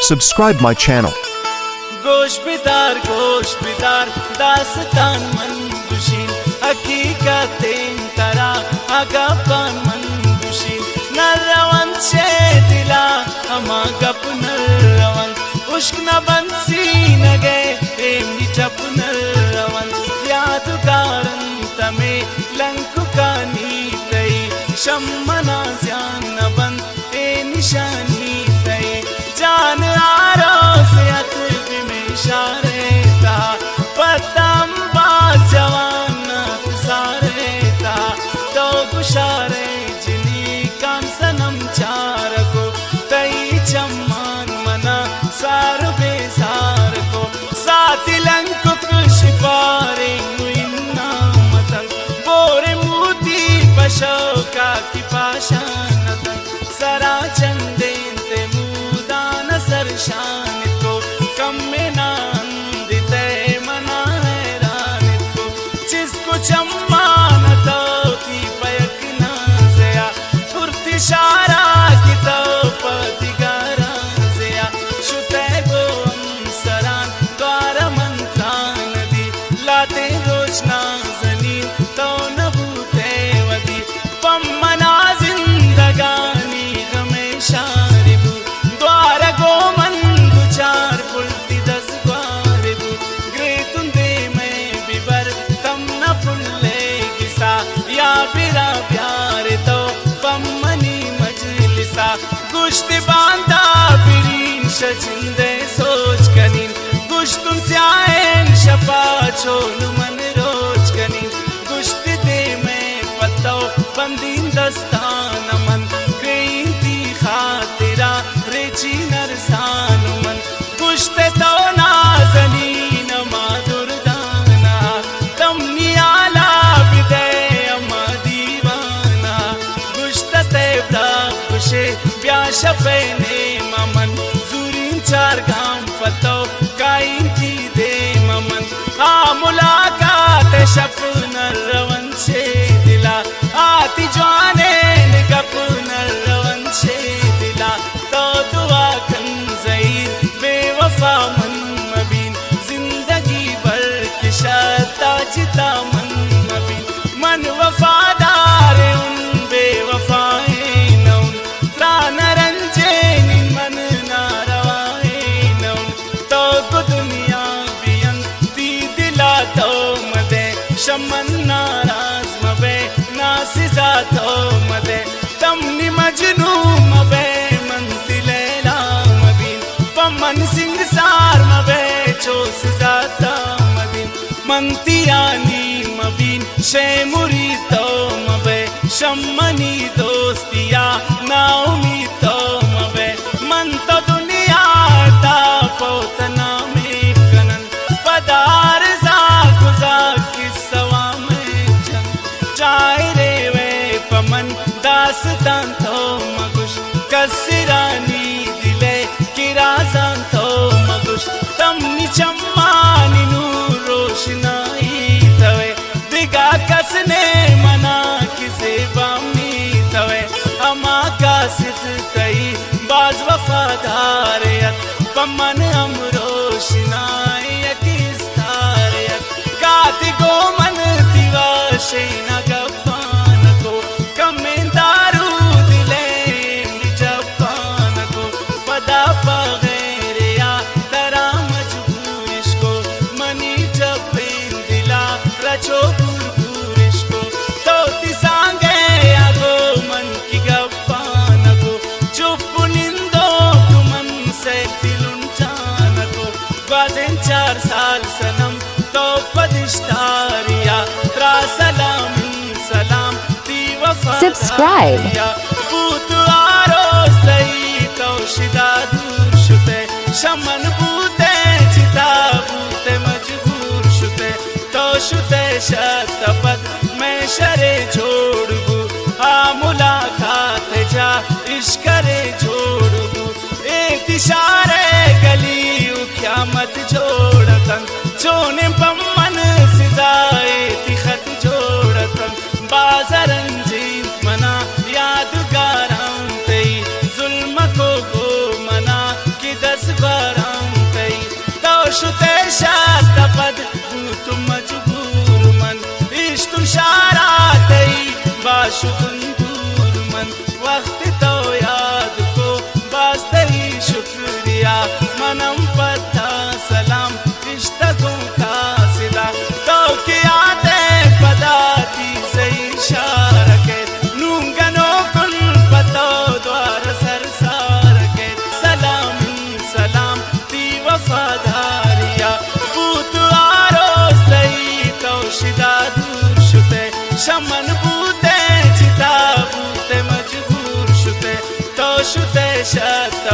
subscribe my channel. गोश बिदार दास्तान मंदुशीन हकीकतें तरा अगपन मंदुशीन नरवन से दिला अमा गप नरवन उश्क न बंसी नगे एमी चप नरवन यादगारन तमे लंकु का नीतई शम्मना ज्ञान न बंद ए निशानी तई जान आरो से अतबी में इशारे ता पतम बाज जवान सारे ता तो गुशारे जिनी कान सनम चार को तई चम्मान मना सार बेसार को साथी लंक कृषि पारे मुइन्ना मतंग बोरे मूती पशोका की पाशान तंग सरा चंदेन ते मुदान सरशान को कम में नांदित मना हैरान को जिसको चम्मान तो की पयक ना जया फुर्ती शारा की तो पतिगारा जया शुते को सरान द्वार मंत्रान दी लाते रोशना जनीन तो न भूते वदी पम्मना जिंदगानी हमेशा रिबू द्वार गो मन दुचार पुलती दस ग्वारिबू ग्रे तुंदे में बिबर तम न फुल्ले किसा या बिरा प्यार तो पम्मनी मजलिसा गुश्ती बांधा बिरीन शजिंदे सोच कनीन गुश्तुन स्याएन शपा छोन मन रोज कनीन गुश्ती दे में पत्तो बंदीन दस्तान मन ग्रेंती खातिरा रेची नरसान मन गुश्ते तो नाजनीन माधुर दाना तम नियाला बिदे अमा दीवाना गुश्तते ब्राकुशे ब्याश पेने ममन जूरीन चार गाम पतो काइन की दे ममन आ मुलाकात शपन रवन से दिला आती जाने गपन रवन से दिला तो दुआ कन ज़हीर बेवफा मन मबीन जिंदगी भर की शता जिता मन मबीन मन वफादार उन बेवफाए नौन प्राण रंजे मन नारवाए नौन तो को दुनिया बियन ती दिला तो मदे शमन नाराज मबे नासिजा तो मदे तमनी मजनू मबे मंती लैला मबीन पमन सिंह सार मबे चोस जाता मदीन मंतियानी मबीन शेमुरी तो मबे शम्मनी दोस्तिया नाउमी तो मबे मन तो दुनिया ता पोतना में कनन पदार जा गुजा किसवा में जन जाए रे वे पमन दास्तान तो मगुश कसिरानी दिले किराजान तो मगुश तमनी चम्मानी नूर रोशनाई तवे दिगा कसने मना किसे बामी तवे अमा का सिद्ध तई बाज वफादारियत पमन हम रोशनाई किस्तारियत काति गो मन दिवा शेना गपान को कमें दारू दिले निजपान को पदा बगैर या तरा मजबूरिश को मनी जपें दिला रचो बुरबुरिश को तो तिसांगे आगो मन की गपान को चुप निंदो तुमन से दिलुन जान को बाजें 4 साल सनम तो पदिश्तारिया त्रा सलाम सलाम ती वफा Subscribe. बूत आरोस तई तो शिदा दूर शुते शमन बूते जिता बूते मजबूर शुते तो शुते शतपद में शरे जोड़बू आ मुलाकात जा इश्करे जोड़बू एक इशारे गली क्या मत जोड़तन जोने पम्मन सिजाए तिखत जोड़तन बाजरन जीत मना यादगार शुतुन दूर मन वक्त तो याद को बास्तरी शुक्रिया मनम पत्ता सलाम इश्तकों का सिला तो किया दे पदाती से इशारा के नूंगनो कुल पतो द्वार सरसार के सलाम सलाम ती वफादारिया पूत आरोस दई तौशिदा दूर शुते शमन बूते जिता बूते मजबूर शुते तो शुते शत